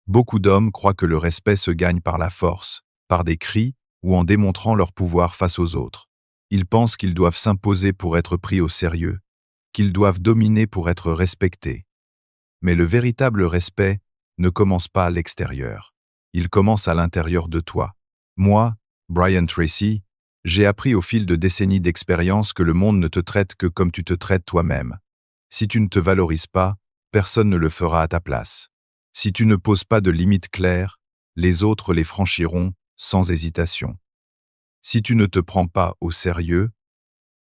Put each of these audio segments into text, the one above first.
Beaucoup d'hommes croient que le respect se gagne par la force, par des cris ou en démontrant leur pouvoir face aux autres. Ils pensent qu'ils doivent s'imposer pour être pris au sérieux, qu'ils doivent dominer pour être respectés. Mais le véritable respect ne commence pas à l'extérieur. Il commence à l'intérieur de toi. Moi, Brian Tracy, j'ai appris au fil de décennies d'expérience que le monde ne te traite que comme tu te traites toi-même. Si tu ne te valorises pas, personne ne le fera à ta place. Si tu ne poses pas de limites claires, les autres les franchiront sans hésitation. Si tu ne te prends pas au sérieux,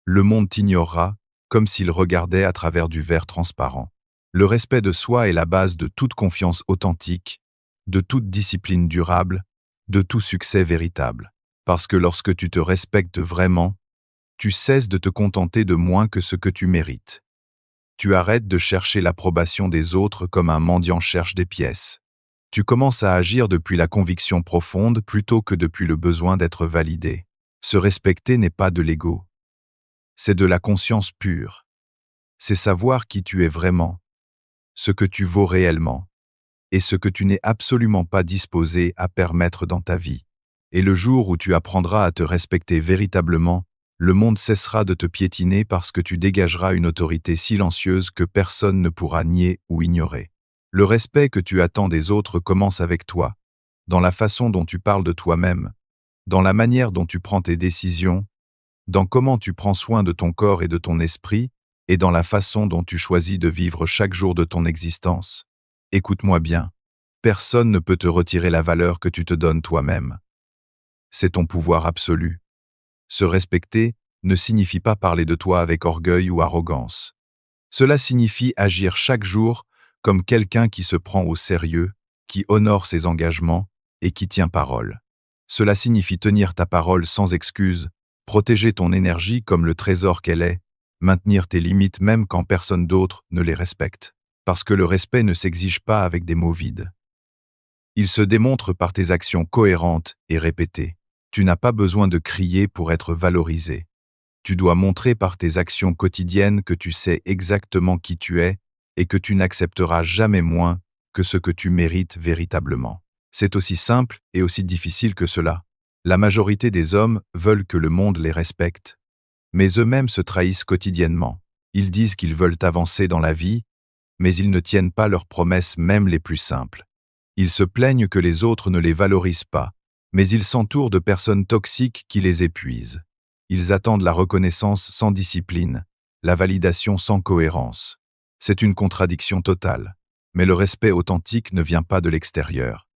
le monde t'ignorera comme s'il regardait à travers du verre transparent. Le respect de soi est la base de toute confiance authentique, de toute discipline durable, de tout succès véritable. Parce que lorsque tu te respectes vraiment, tu cesses de te contenter de moins que ce que tu mérites. Tu arrêtes de chercher l'approbation des autres comme un mendiant cherche des pièces. Tu commences à agir depuis la conviction profonde plutôt que depuis le besoin d'être validé. Se respecter n'est pas de l'ego. C'est de la conscience pure. C'est savoir qui tu es vraiment, ce que tu vaux réellement, et ce que tu n'es absolument pas disposé à permettre dans ta vie. Et le jour où tu apprendras à te respecter véritablement, le monde cessera de te piétiner parce que tu dégageras une autorité silencieuse que personne ne pourra nier ou ignorer. Le respect que tu attends des autres commence avec toi, dans la façon dont tu parles de toi-même, dans la manière dont tu prends tes décisions, dans comment tu prends soin de ton corps et de ton esprit, et dans la façon dont tu choisis de vivre chaque jour de ton existence. Écoute-moi bien, personne ne peut te retirer la valeur que tu te donnes toi-même. C'est ton pouvoir absolu. Se respecter ne signifie pas parler de toi avec orgueil ou arrogance. Cela signifie agir chaque jour comme quelqu'un qui se prend au sérieux, qui honore ses engagements et qui tient parole. Cela signifie tenir ta parole sans excuse, protéger ton énergie comme le trésor qu'elle est, maintenir tes limites même quand personne d'autre ne les respecte. Parce que le respect ne s'exige pas avec des mots vides. Il se démontre par tes actions cohérentes et répétées. Tu n'as pas besoin de crier pour être valorisé. Tu dois montrer par tes actions quotidiennes que tu sais exactement qui tu es et que tu n'accepteras jamais moins que ce que tu mérites véritablement. C'est aussi simple et aussi difficile que cela. La majorité des hommes veulent que le monde les respecte, mais eux-mêmes se trahissent quotidiennement. Ils disent qu'ils veulent avancer dans la vie, mais ils ne tiennent pas leurs promesses même les plus simples. Ils se plaignent que les autres ne les valorisent pas, mais ils s'entourent de personnes toxiques qui les épuisent. Ils attendent la reconnaissance sans discipline, la validation sans cohérence. C'est une contradiction totale, mais le respect authentique ne vient pas de l'extérieur.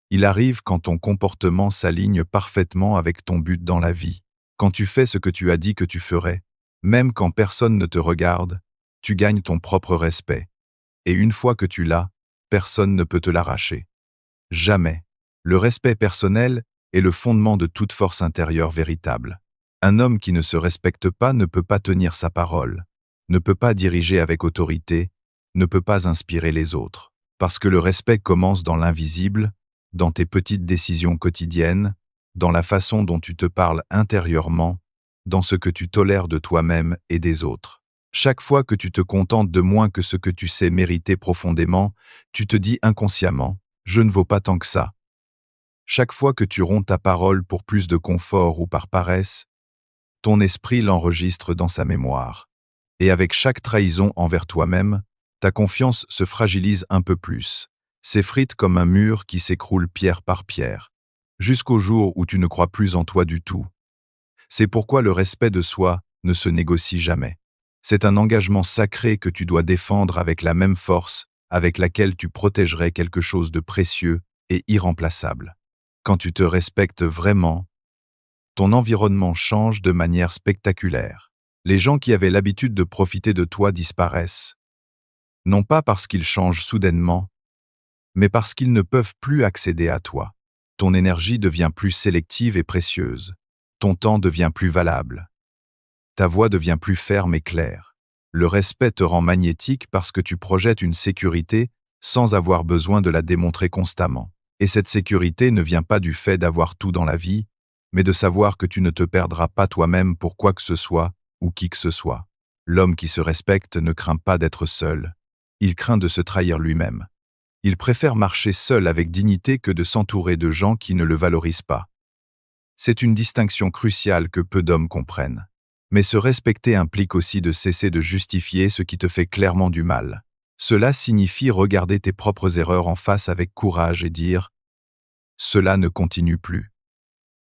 Il arrive quand ton comportement s'aligne parfaitement avec ton but dans la vie. Quand tu fais ce que tu as dit que tu ferais, même quand personne ne te regarde, tu gagnes ton propre respect. Et une fois que tu l'as, personne ne peut te l'arracher. Jamais. Le respect personnel est le fondement de toute force intérieure véritable. Un homme qui ne se respecte pas ne peut pas tenir sa parole, ne peut pas diriger avec autorité, ne peut pas inspirer les autres. Parce que le respect commence dans l'invisible, dans tes petites décisions quotidiennes, dans la façon dont tu te parles intérieurement, dans ce que tu tolères de toi-même et des autres. Chaque fois que tu te contentes de moins que ce que tu sais mériter profondément, tu te dis inconsciemment « je ne vaux pas tant que ça ». Chaque fois que tu romps ta parole pour plus de confort ou par paresse, ton esprit l'enregistre dans sa mémoire. Et avec chaque trahison envers toi-même, ta confiance se fragilise un peu plus, s'effrite comme un mur qui s'écroule pierre par pierre, jusqu'au jour où tu ne crois plus en toi du tout. C'est pourquoi le respect de soi ne se négocie jamais. C'est un engagement sacré que tu dois défendre avec la même force avec laquelle tu protégerais quelque chose de précieux et irremplaçable. Quand tu te respectes vraiment, ton environnement change de manière spectaculaire. Les gens qui avaient l'habitude de profiter de toi disparaissent. Non pas parce qu'ils changent soudainement, mais parce qu'ils ne peuvent plus accéder à toi. Ton énergie devient plus sélective et précieuse. Ton temps devient plus valable. Ta voix devient plus ferme et claire. Le respect te rend magnétique parce que tu projettes une sécurité sans avoir besoin de la démontrer constamment. Et cette sécurité ne vient pas du fait d'avoir tout dans la vie, mais de savoir que tu ne te perdras pas toi-même pour quoi que ce soit ou qui que ce soit. L'homme qui se respecte ne craint pas d'être seul. Il craint de se trahir lui-même. Il préfère marcher seul avec dignité que de s'entourer de gens qui ne le valorisent pas. C'est une distinction cruciale que peu d'hommes comprennent. Mais se respecter implique aussi de cesser de justifier ce qui te fait clairement du mal. Cela signifie regarder tes propres erreurs en face avec courage et dire « Cela ne continue plus ».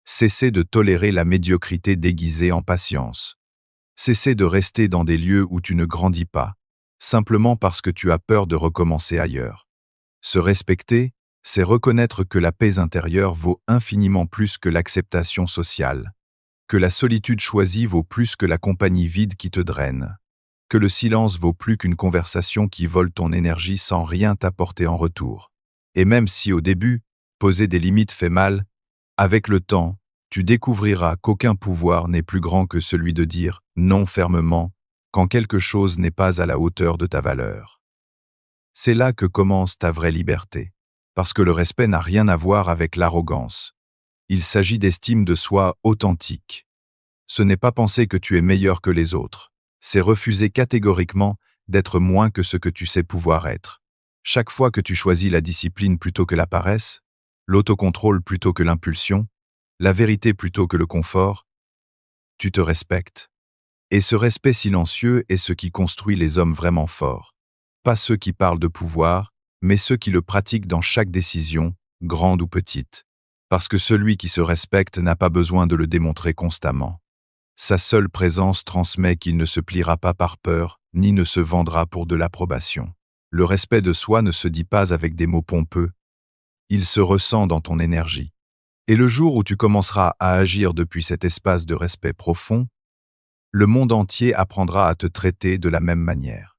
Cesser de tolérer la médiocrité déguisée en patience. Cesser de rester dans des lieux où tu ne grandis pas, simplement parce que tu as peur de recommencer ailleurs. Se respecter, c'est reconnaître que la paix intérieure vaut infiniment plus que l'acceptation sociale, que la solitude choisie vaut plus que la compagnie vide qui te draine, que le silence vaut plus qu'une conversation qui vole ton énergie sans rien t'apporter en retour. Et même si au début, poser des limites fait mal, avec le temps, tu découvriras qu'aucun pouvoir n'est plus grand que celui de dire non fermement quand quelque chose n'est pas à la hauteur de ta valeur. C'est là que commence ta vraie liberté, parce que le respect n'a rien à voir avec l'arrogance. Il s'agit d'estime de soi authentique. Ce n'est pas penser que tu es meilleur que les autres, c'est refuser catégoriquement d'être moins que ce que tu sais pouvoir être. Chaque fois que tu choisis la discipline plutôt que la paresse, l'autocontrôle plutôt que l'impulsion, la vérité plutôt que le confort, tu te respectes. Et ce respect silencieux est ce qui construit les hommes vraiment forts. Pas ceux qui parlent de pouvoir, mais ceux qui le pratiquent dans chaque décision, grande ou petite. Parce que celui qui se respecte n'a pas besoin de le démontrer constamment. Sa seule présence transmet qu'il ne se pliera pas par peur, ni ne se vendra pour de l'approbation. Le respect de soi ne se dit pas avec des mots pompeux. Il se ressent dans ton énergie. Et le jour où tu commenceras à agir depuis cet espace de respect profond, le monde entier apprendra à te traiter de la même manière.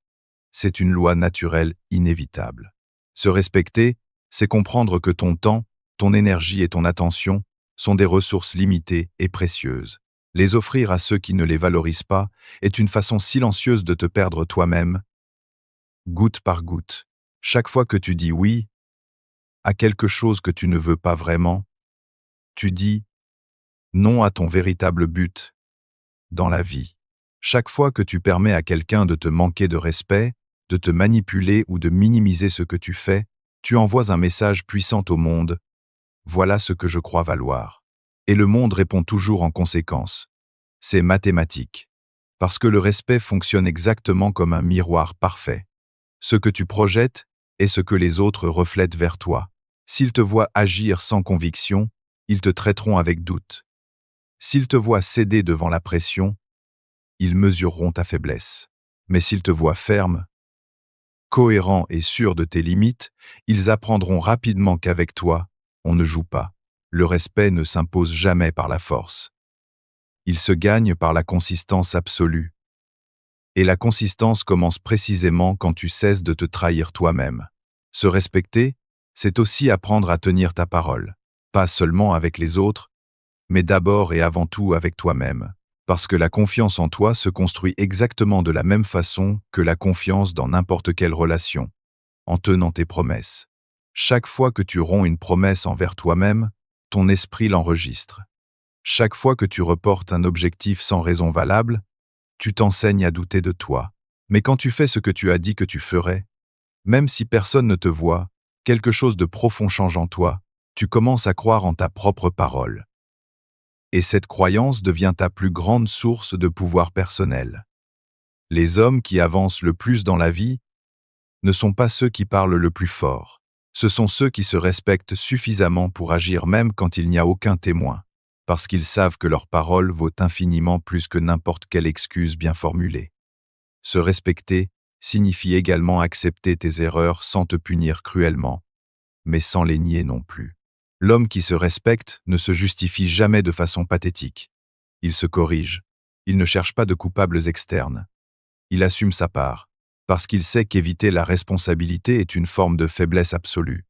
C'est une loi naturelle inévitable. Se respecter, c'est comprendre que ton temps, ton énergie et ton attention sont des ressources limitées et précieuses. Les offrir à ceux qui ne les valorisent pas est une façon silencieuse de te perdre toi-même, goutte par goutte. Chaque fois que tu dis oui à quelque chose que tu ne veux pas vraiment, tu dis non à ton véritable but dans la vie. Chaque fois que tu permets à quelqu'un de te manquer de respect, de te manipuler ou de minimiser ce que tu fais, tu envoies un message puissant au monde. Voilà ce que je crois valoir. Et le monde répond toujours en conséquence. C'est mathématique. Parce que le respect fonctionne exactement comme un miroir parfait. Ce que tu projettes est ce que les autres reflètent vers toi. S'ils te voient agir sans conviction, ils te traiteront avec doute. S'ils te voient céder devant la pression, ils mesureront ta faiblesse. Mais s'ils te voient ferme, cohérent et sûr de tes limites, ils apprendront rapidement qu'avec toi, on ne joue pas. Le respect ne s'impose jamais par la force. Il se gagne par la consistance absolue. Et la consistance commence précisément quand tu cesses de te trahir toi-même. Se respecter, c'est aussi apprendre à tenir ta parole, pas seulement avec les autres, mais d'abord et avant tout avec toi-même. Parce que la confiance en toi se construit exactement de la même façon que la confiance dans n'importe quelle relation, en tenant tes promesses. Chaque fois que tu romps une promesse envers toi-même, ton esprit l'enregistre. Chaque fois que tu reportes un objectif sans raison valable, tu t'enseignes à douter de toi. Mais quand tu fais ce que tu as dit que tu ferais, même si personne ne te voit, quelque chose de profond change en toi, tu commences à croire en ta propre parole. Et cette croyance devient ta plus grande source de pouvoir personnel. Les hommes qui avancent le plus dans la vie ne sont pas ceux qui parlent le plus fort. Ce sont ceux qui se respectent suffisamment pour agir même quand il n'y a aucun témoin, parce qu'ils savent que leur parole vaut infiniment plus que n'importe quelle excuse bien formulée. Se respecter signifie également accepter tes erreurs sans te punir cruellement, mais sans les nier non plus. L'homme qui se respecte ne se justifie jamais de façon pathétique. Il se corrige. Il ne cherche pas de coupables externes. Il assume sa part, parce qu'il sait qu'éviter la responsabilité est une forme de faiblesse absolue.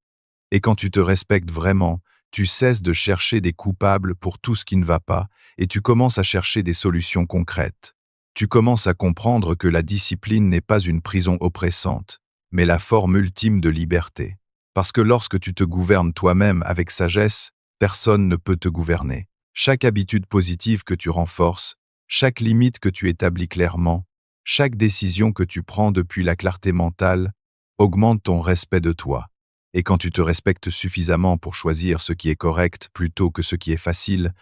Et quand tu te respectes vraiment, tu cesses de chercher des coupables pour tout ce qui ne va pas, et tu commences à chercher des solutions concrètes. Tu commences à comprendre que la discipline n'est pas une prison oppressante, mais la forme ultime de liberté. Parce que lorsque tu te gouvernes toi-même avec sagesse, personne ne peut te gouverner. Chaque habitude positive que tu renforces, chaque limite que tu établis clairement, chaque décision que tu prends depuis la clarté mentale, augmente ton respect de toi. Et quand tu te respectes suffisamment pour choisir ce qui est correct plutôt que ce qui est facile,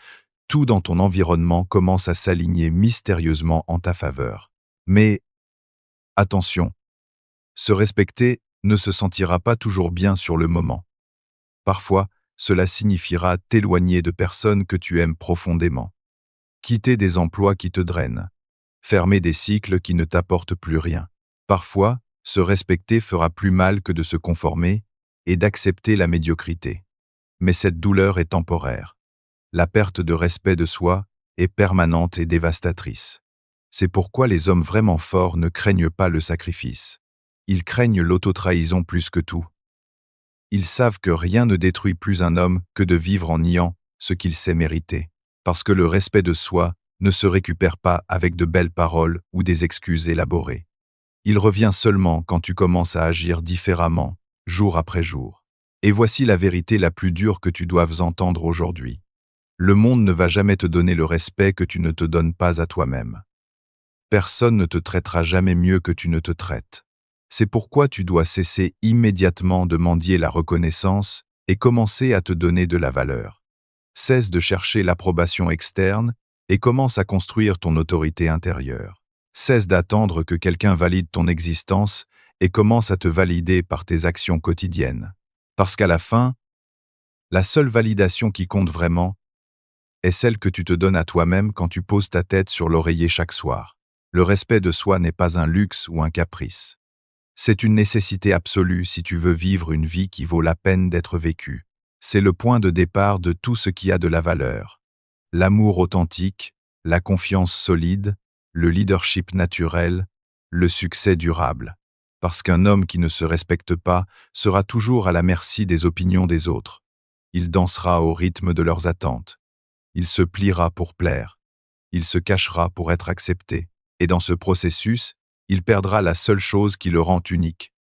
tout dans ton environnement commence à s'aligner mystérieusement en ta faveur. Mais attention, se respecter ne se sentira pas toujours bien sur le moment. Parfois, cela signifiera t'éloigner de personnes que tu aimes profondément, quitter des emplois qui te drainent, fermer des cycles qui ne t'apportent plus rien. Parfois, se respecter fera plus mal que de se conformer et d'accepter la médiocrité. Mais cette douleur est temporaire. La perte de respect de soi est permanente et dévastatrice. C'est pourquoi les hommes vraiment forts ne craignent pas le sacrifice. Ils craignent l'autotrahison plus que tout. Ils savent que rien ne détruit plus un homme que de vivre en niant ce qu'il sait mériter. Parce que le respect de soi ne se récupère pas avec de belles paroles ou des excuses élaborées. Il revient seulement quand tu commences à agir différemment, jour après jour. Et voici la vérité la plus dure que tu doives entendre aujourd'hui. Le monde ne va jamais te donner le respect que tu ne te donnes pas à toi-même. Personne ne te traitera jamais mieux que tu ne te traites. C'est pourquoi tu dois cesser immédiatement de mendier la reconnaissance et commencer à te donner de la valeur. Cesse de chercher l'approbation externe et commence à construire ton autorité intérieure. Cesse d'attendre que quelqu'un valide ton existence et commence à te valider par tes actions quotidiennes. Parce qu'à la fin, la seule validation qui compte vraiment est celle que tu te donnes à toi-même quand tu poses ta tête sur l'oreiller chaque soir. Le respect de soi n'est pas un luxe ou un caprice. C'est une nécessité absolue si tu veux vivre une vie qui vaut la peine d'être vécue. C'est le point de départ de tout ce qui a de la valeur. L'amour authentique, la confiance solide, le leadership naturel, le succès durable. Parce qu'un homme qui ne se respecte pas sera toujours à la merci des opinions des autres. Il dansera au rythme de leurs attentes. Il se pliera pour plaire. Il se cachera pour être accepté. Et dans ce processus, il perdra la seule chose qui le rend unique.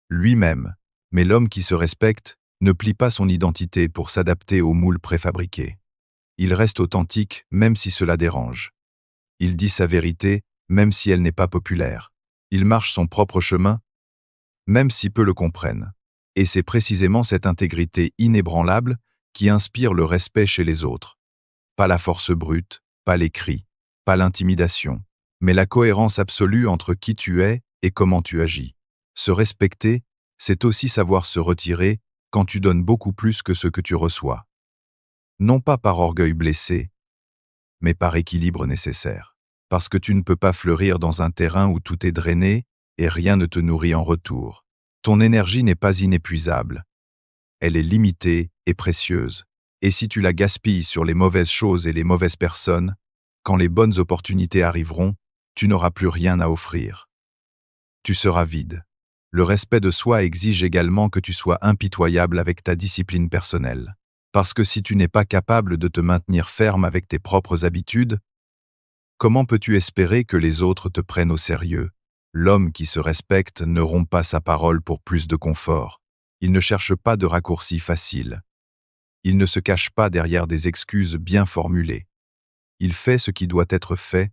Lui-même. Mais l'homme qui se respecte ne plie pas son identité pour s'adapter aux moules préfabriqués. Il reste authentique même si cela dérange. Il dit sa vérité même si elle n'est pas populaire. Il marche son propre chemin même si peu le comprennent. Et c'est précisément cette intégrité inébranlable qui inspire le respect chez les autres. Pas la force brute, pas les cris, pas l'intimidation, mais la cohérence absolue entre qui tu es et comment tu agis. Se respecter, c'est aussi savoir se retirer quand tu donnes beaucoup plus que ce que tu reçois. Non pas par orgueil blessé, mais par équilibre nécessaire. Parce que tu ne peux pas fleurir dans un terrain où tout est drainé et rien ne te nourrit en retour. Ton énergie n'est pas inépuisable. Elle est limitée et précieuse. Et si tu la gaspilles sur les mauvaises choses et les mauvaises personnes, quand les bonnes opportunités arriveront, tu n'auras plus rien à offrir. Tu seras vide. Le respect de soi exige également que tu sois impitoyable avec ta discipline personnelle. Parce que si tu n'es pas capable de te maintenir ferme avec tes propres habitudes, comment peux-tu espérer que les autres te prennent au sérieux? L'homme qui se respecte ne rompt pas sa parole pour plus de confort. Il ne cherche pas de raccourcis faciles. Il ne se cache pas derrière des excuses bien formulées. Il fait ce qui doit être fait,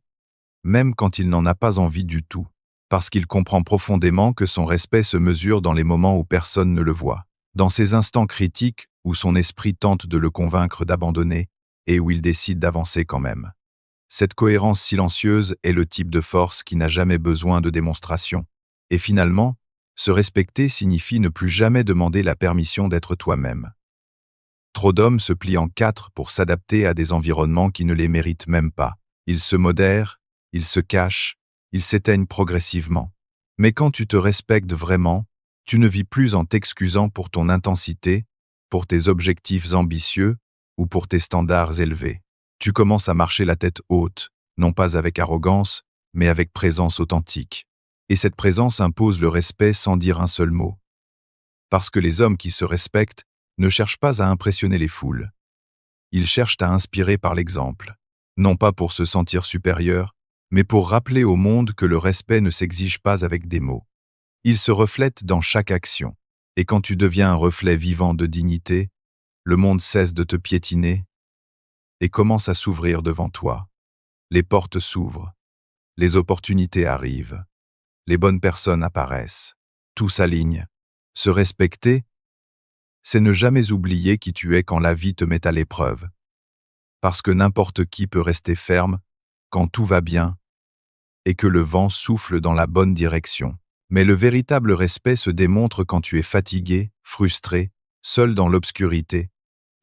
même quand il n'en a pas envie du tout, parce qu'il comprend profondément que son respect se mesure dans les moments où personne ne le voit, dans ces instants critiques où son esprit tente de le convaincre d'abandonner et où il décide d'avancer quand même. Cette cohérence silencieuse est le type de force qui n'a jamais besoin de démonstration. Et finalement, se respecter signifie ne plus jamais demander la permission d'être toi-même. Trop d'hommes se plient en quatre pour s'adapter à des environnements qui ne les méritent même pas. Ils se modèrent, ils se cachent, ils s'éteignent progressivement. Mais quand tu te respectes vraiment, tu ne vis plus en t'excusant pour ton intensité, pour tes objectifs ambitieux ou pour tes standards élevés. Tu commences à marcher la tête haute, non pas avec arrogance, mais avec présence authentique. Et cette présence impose le respect sans dire un seul mot. Parce que les hommes qui se respectent ne cherchent pas à impressionner les foules. Ils cherchent à inspirer par l'exemple, non pas pour se sentir supérieurs, mais pour rappeler au monde que le respect ne s'exige pas avec des mots. Il se reflète dans chaque action. Et quand tu deviens un reflet vivant de dignité, le monde cesse de te piétiner et commence à s'ouvrir devant toi. Les portes s'ouvrent, les opportunités arrivent, les bonnes personnes apparaissent, tout s'aligne. Se respecter, c'est ne jamais oublier qui tu es quand la vie te met à l'épreuve. Parce que n'importe qui peut rester ferme quand tout va bien et que le vent souffle dans la bonne direction. Mais le véritable respect se démontre quand tu es fatigué, frustré, seul dans l'obscurité,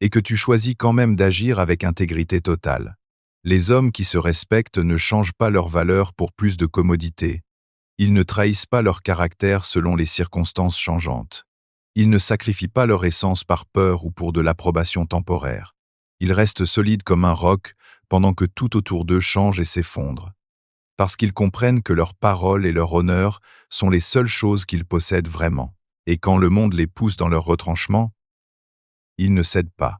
et que tu choisis quand même d'agir avec intégrité totale. Les hommes qui se respectent ne changent pas leur valeur pour plus de commodité. Ils ne trahissent pas leur caractère selon les circonstances changeantes. Ils ne sacrifient pas leur essence par peur ou pour de l'approbation temporaire. Ils restent solides comme un roc pendant que tout autour d'eux change et s'effondre. Parce qu'ils comprennent que leur parole et leur honneur sont les seules choses qu'ils possèdent vraiment. Et quand le monde les pousse dans leur retranchement, ils ne cèdent pas.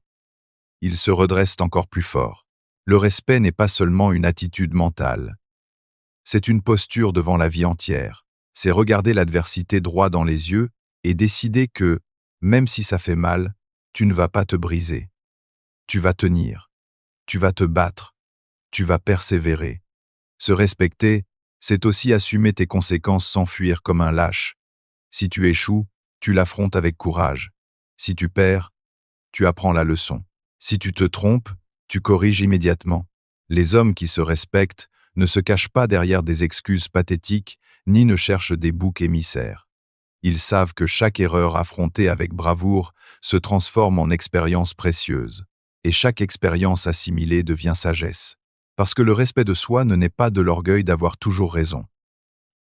Ils se redressent encore plus fort. Le respect n'est pas seulement une attitude mentale. C'est une posture devant la vie entière. C'est regarder l'adversité droit dans les yeux et décider que, même si ça fait mal, tu ne vas pas te briser. Tu vas tenir. Tu vas te battre. Tu vas persévérer. Se respecter, c'est aussi assumer tes conséquences sans fuir comme un lâche. Si tu échoues, tu l'affrontes avec courage. Si tu perds, tu apprends la leçon. Si tu te trompes, tu corriges immédiatement. Les hommes qui se respectent ne se cachent pas derrière des excuses pathétiques, ni ne cherchent des boucs émissaires. Ils savent que chaque erreur affrontée avec bravoure se transforme en expérience précieuse, et chaque expérience assimilée devient sagesse. Parce que le respect de soi ne naît pas de l'orgueil d'avoir toujours raison.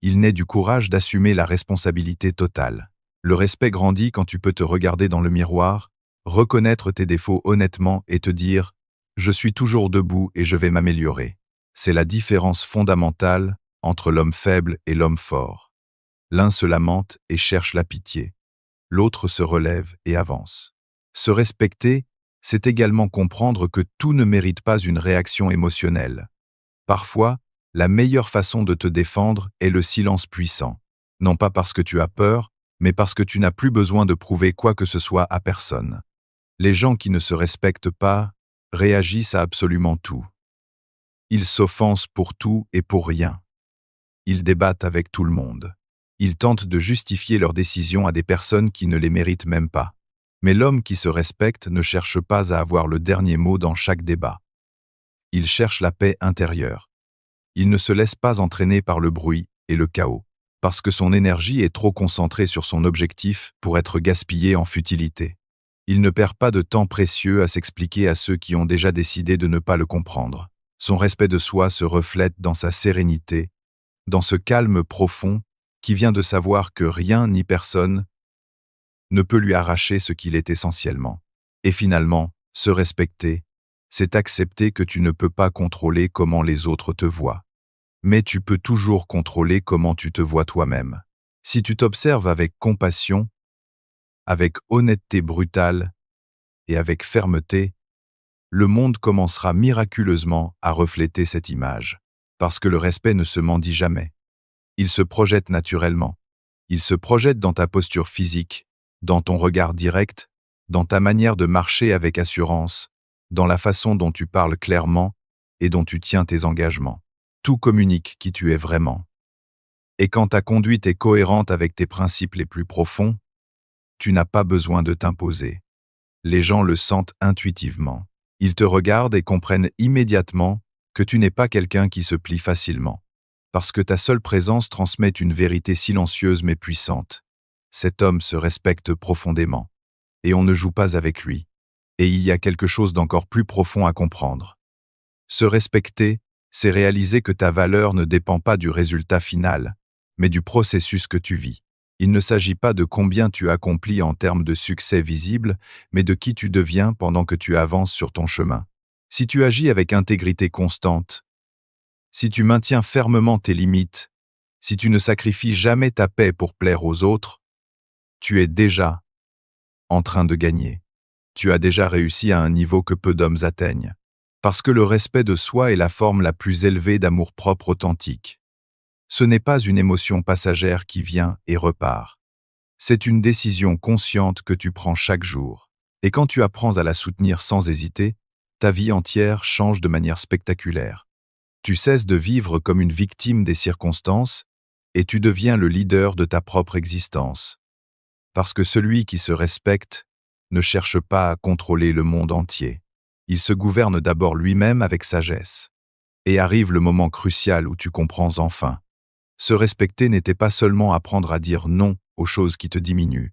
Il naît du courage d'assumer la responsabilité totale. Le respect grandit quand tu peux te regarder dans le miroir, reconnaître tes défauts honnêtement et te dire « Je suis toujours debout et je vais m'améliorer ». C'est la différence fondamentale entre l'homme faible et l'homme fort. L'un se lamente et cherche la pitié. L'autre se relève et avance. Se respecter, c'est également comprendre que tout ne mérite pas une réaction émotionnelle. Parfois, la meilleure façon de te défendre est le silence puissant. Non pas parce que tu as peur, mais parce que tu n'as plus besoin de prouver quoi que ce soit à personne. Les gens qui ne se respectent pas réagissent à absolument tout. Ils s'offensent pour tout et pour rien. Ils débattent avec tout le monde. Ils tentent de justifier leurs décisions à des personnes qui ne les méritent même pas. Mais l'homme qui se respecte ne cherche pas à avoir le dernier mot dans chaque débat. Il cherche la paix intérieure. Il ne se laisse pas entraîner par le bruit et le chaos, parce que son énergie est trop concentrée sur son objectif pour être gaspillée en futilité. Il ne perd pas de temps précieux à s'expliquer à ceux qui ont déjà décidé de ne pas le comprendre. Son respect de soi se reflète dans sa sérénité, dans ce calme profond qui vient de savoir que rien ni personne ne peut lui arracher ce qu'il est essentiellement. Et finalement, se respecter, c'est accepter que tu ne peux pas contrôler comment les autres te voient. Mais tu peux toujours contrôler comment tu te vois toi-même. Si tu t'observes avec compassion, avec honnêteté brutale et avec fermeté, le monde commencera miraculeusement à refléter cette image. Parce que le respect ne se mendie jamais. Il se projette naturellement. Il se projette dans ta posture physique, dans ton regard direct, dans ta manière de marcher avec assurance, dans la façon dont tu parles clairement et dont tu tiens tes engagements. Tout communique qui tu es vraiment. Et quand ta conduite est cohérente avec tes principes les plus profonds, tu n'as pas besoin de t'imposer. Les gens le sentent intuitivement. Ils te regardent et comprennent immédiatement que tu n'es pas quelqu'un qui se plie facilement. Parce que ta seule présence transmet une vérité silencieuse mais puissante. Cet homme se respecte profondément. Et on ne joue pas avec lui. Et il y a quelque chose d'encore plus profond à comprendre. Se respecter, c'est réaliser que ta valeur ne dépend pas du résultat final, mais du processus que tu vis. Il ne s'agit pas de combien tu accomplis en termes de succès visible, mais de qui tu deviens pendant que tu avances sur ton chemin. Si tu agis avec intégrité constante, si tu maintiens fermement tes limites, si tu ne sacrifies jamais ta paix pour plaire aux autres, tu es déjà en train de gagner. Tu as déjà réussi à un niveau que peu d'hommes atteignent. Parce que le respect de soi est la forme la plus élevée d'amour-propre authentique. Ce n'est pas une émotion passagère qui vient et repart. C'est une décision consciente que tu prends chaque jour. Et quand tu apprends à la soutenir sans hésiter, ta vie entière change de manière spectaculaire. Tu cesses de vivre comme une victime des circonstances et tu deviens le leader de ta propre existence. Parce que celui qui se respecte ne cherche pas à contrôler le monde entier. Il se gouverne d'abord lui-même avec sagesse. Et arrive le moment crucial où tu comprends enfin. Se respecter n'était pas seulement apprendre à dire non aux choses qui te diminuent.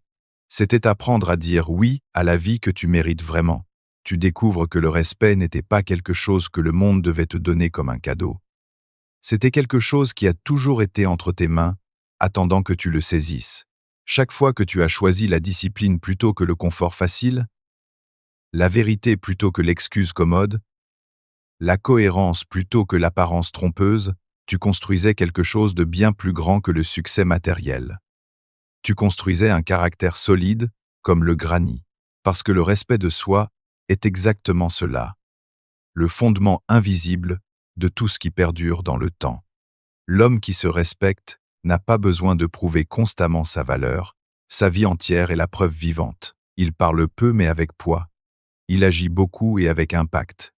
C'était apprendre à dire oui à la vie que tu mérites vraiment. Tu découvres que le respect n'était pas quelque chose que le monde devait te donner comme un cadeau. C'était quelque chose qui a toujours été entre tes mains, attendant que tu le saisisses. Chaque fois que tu as choisi la discipline plutôt que le confort facile, la vérité plutôt que l'excuse commode, la cohérence plutôt que l'apparence trompeuse, tu construisais quelque chose de bien plus grand que le succès matériel. Tu construisais un caractère solide, comme le granit, parce que le respect de soi est exactement cela, le fondement invisible de tout ce qui perdure dans le temps. L'homme qui se respecte n'a pas besoin de prouver constamment sa valeur, sa vie entière est la preuve vivante. Il parle peu mais avec poids. Il agit beaucoup et avec impact.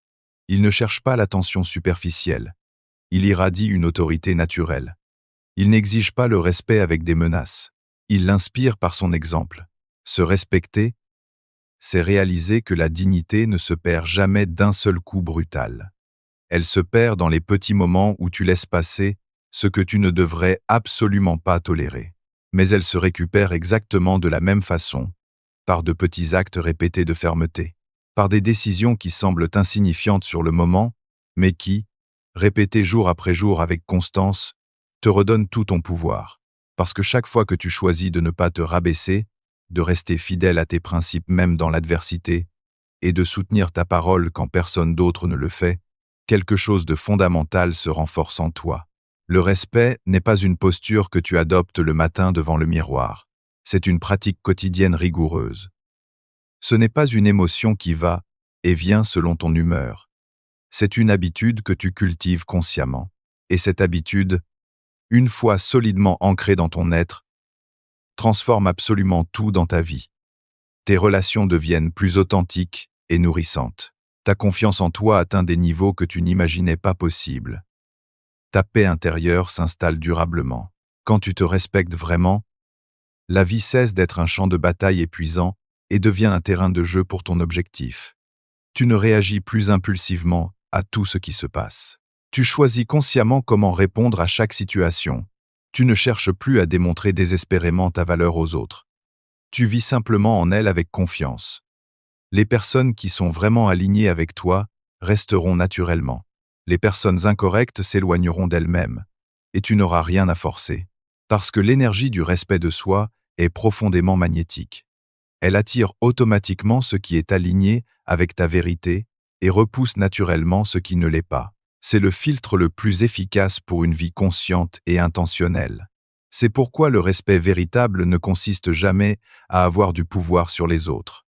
Il ne cherche pas l'attention superficielle. Il irradie une autorité naturelle. Il n'exige pas le respect avec des menaces. Il l'inspire par son exemple. Se respecter, c'est réaliser que la dignité ne se perd jamais d'un seul coup brutal. Elle se perd dans les petits moments où tu laisses passer ce que tu ne devrais absolument pas tolérer. Mais elle se récupère exactement de la même façon, par de petits actes répétés de fermeté, par des décisions qui semblent insignifiantes sur le moment, mais qui, répétées jour après jour avec constance, te redonnent tout ton pouvoir. Parce que chaque fois que tu choisis de ne pas te rabaisser, de rester fidèle à tes principes même dans l'adversité, et de soutenir ta parole quand personne d'autre ne le fait, quelque chose de fondamental se renforce en toi. Le respect n'est pas une posture que tu adoptes le matin devant le miroir. C'est une pratique quotidienne rigoureuse. Ce n'est pas une émotion qui va et vient selon ton humeur. C'est une habitude que tu cultives consciemment. Et cette habitude, une fois solidement ancrée dans ton être, transforme absolument tout dans ta vie. Tes relations deviennent plus authentiques et nourrissantes. Ta confiance en toi atteint des niveaux que tu n'imaginais pas possibles. Ta paix intérieure s'installe durablement. Quand tu te respectes vraiment, la vie cesse d'être un champ de bataille épuisant et devient un terrain de jeu pour ton objectif. Tu ne réagis plus impulsivement à tout ce qui se passe. Tu choisis consciemment comment répondre à chaque situation. Tu ne cherches plus à démontrer désespérément ta valeur aux autres. Tu vis simplement en elle avec confiance. Les personnes qui sont vraiment alignées avec toi resteront naturellement. Les personnes incorrectes s'éloigneront d'elles-mêmes, et tu n'auras rien à forcer. Parce que l'énergie du respect de soi est profondément magnétique. Elle attire automatiquement ce qui est aligné avec ta vérité et repousse naturellement ce qui ne l'est pas. C'est le filtre le plus efficace pour une vie consciente et intentionnelle. C'est pourquoi le respect véritable ne consiste jamais à avoir du pouvoir sur les autres.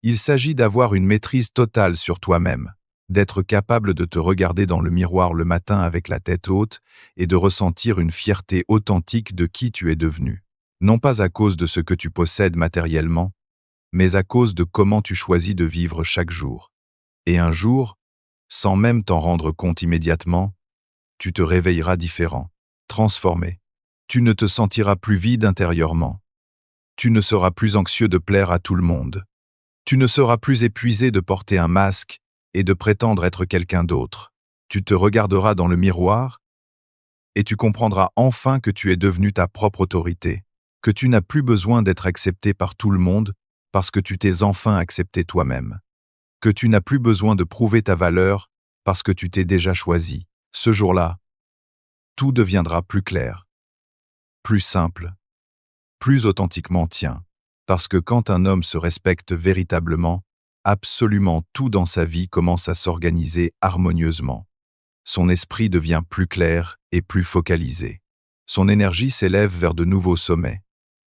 Il s'agit d'avoir une maîtrise totale sur toi-même, d'être capable de te regarder dans le miroir le matin avec la tête haute et de ressentir une fierté authentique de qui tu es devenu. Non pas à cause de ce que tu possèdes matériellement, mais à cause de comment tu choisis de vivre chaque jour. Et un jour, sans même t'en rendre compte immédiatement, tu te réveilleras différent, transformé. Tu ne te sentiras plus vide intérieurement. Tu ne seras plus anxieux de plaire à tout le monde. Tu ne seras plus épuisé de porter un masque et de prétendre être quelqu'un d'autre. Tu te regarderas dans le miroir et tu comprendras enfin que tu es devenu ta propre autorité, que tu n'as plus besoin d'être accepté par tout le monde parce que tu t'es enfin accepté toi-même, que tu n'as plus besoin de prouver ta valeur parce que tu t'es déjà choisi. Ce jour-là, tout deviendra plus clair, plus simple, plus authentiquement tien. Parce que quand un homme se respecte véritablement, absolument tout dans sa vie commence à s'organiser harmonieusement. Son esprit devient plus clair et plus focalisé. Son énergie s'élève vers de nouveaux sommets.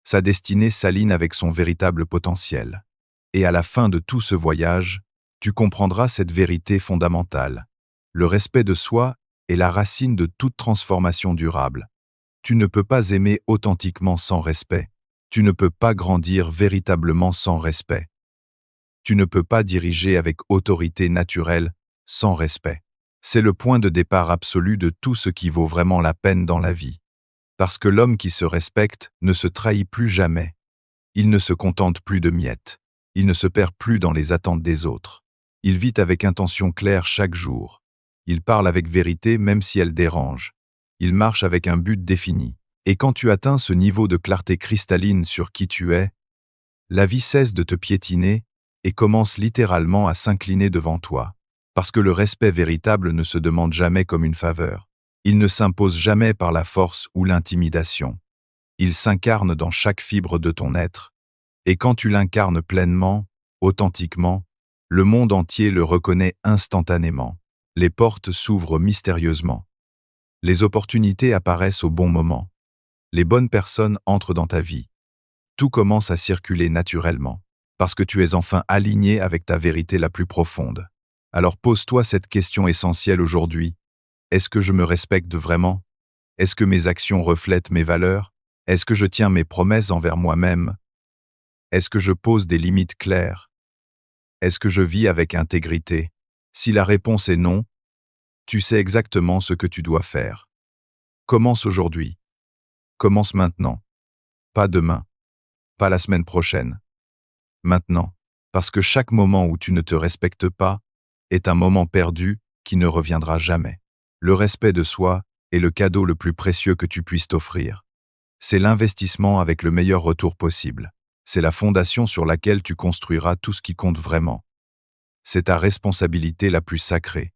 Sa destinée s'aligne avec son véritable potentiel. Et à la fin de tout ce voyage, tu comprendras cette vérité fondamentale. Le respect de soi est la racine de toute transformation durable. Tu ne peux pas aimer authentiquement sans respect. Tu ne peux pas grandir véritablement sans respect. Tu ne peux pas diriger avec autorité naturelle sans respect. C'est le point de départ absolu de tout ce qui vaut vraiment la peine dans la vie. Parce que l'homme qui se respecte ne se trahit plus jamais. Il ne se contente plus de miettes. Il ne se perd plus dans les attentes des autres. Il vit avec intention claire chaque jour. Il parle avec vérité même si elle dérange. Il marche avec un but défini. Et quand tu atteins ce niveau de clarté cristalline sur qui tu es, la vie cesse de te piétiner et commence littéralement à s'incliner devant toi. Parce que le respect véritable ne se demande jamais comme une faveur. Il ne s'impose jamais par la force ou l'intimidation. Il s'incarne dans chaque fibre de ton être. Et quand tu l'incarnes pleinement, authentiquement, le monde entier le reconnaît instantanément. Les portes s'ouvrent mystérieusement. Les opportunités apparaissent au bon moment. Les bonnes personnes entrent dans ta vie. Tout commence à circuler naturellement, parce que tu es enfin aligné avec ta vérité la plus profonde. Alors pose-toi cette question essentielle aujourd'hui. Est-ce que je me respecte vraiment? Est-ce que mes actions reflètent mes valeurs? Est-ce que je tiens mes promesses envers moi-même? Est-ce que je pose des limites claires? Est-ce que je vis avec intégrité? Si la réponse est non, tu sais exactement ce que tu dois faire. Commence aujourd'hui. Commence maintenant. Pas demain. Pas la semaine prochaine. Maintenant. Parce que chaque moment où tu ne te respectes pas est un moment perdu qui ne reviendra jamais. Le respect de soi est le cadeau le plus précieux que tu puisses t'offrir. C'est l'investissement avec le meilleur retour possible. C'est la fondation sur laquelle tu construiras tout ce qui compte vraiment. C'est ta responsabilité la plus sacrée.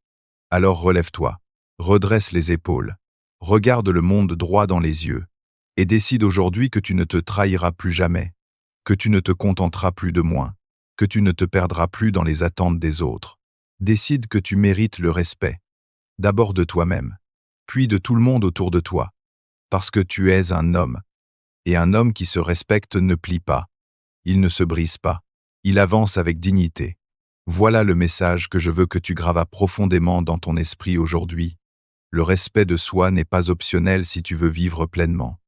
Alors relève-toi, redresse les épaules, regarde le monde droit dans les yeux, et décide aujourd'hui que tu ne te trahiras plus jamais, que tu ne te contenteras plus de moins, que tu ne te perdras plus dans les attentes des autres. Décide que tu mérites le respect, d'abord de toi-même, puis de tout le monde autour de toi, parce que tu es un homme, et un homme qui se respecte ne plie pas, il ne se brise pas, il avance avec dignité. Voilà le message que je veux que tu gravas profondément dans ton esprit aujourd'hui. Le respect de soi n'est pas optionnel si tu veux vivre pleinement.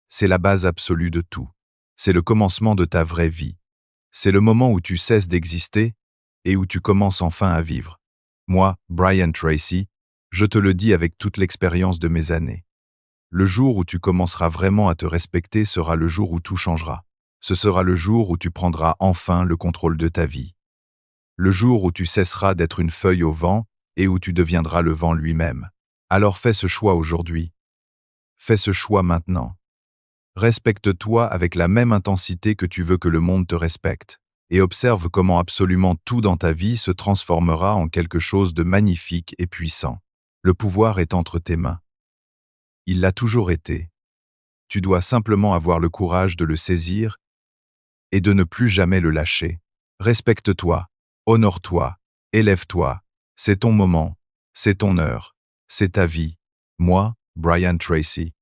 C'est la base absolue de tout. C'est le commencement de ta vraie vie. C'est le moment où tu cesses d'exister et où tu commences enfin à vivre. Moi, Brian Tracy, je te le dis avec toute l'expérience de mes années. Le jour où tu commenceras vraiment à te respecter sera le jour où tout changera. Ce sera le jour où tu prendras enfin le contrôle de ta vie. Le jour où tu cesseras d'être une feuille au vent et où tu deviendras le vent lui-même. Alors fais ce choix aujourd'hui. Fais ce choix maintenant. Respecte-toi avec la même intensité que tu veux que le monde te respecte, et observe comment absolument tout dans ta vie se transformera en quelque chose de magnifique et puissant. Le pouvoir est entre tes mains. Il l'a toujours été. Tu dois simplement avoir le courage de le saisir et de ne plus jamais le lâcher. Respecte-toi, honore-toi, élève-toi. C'est ton moment, c'est ton heure, c'est ta vie. Moi, Brian Tracy,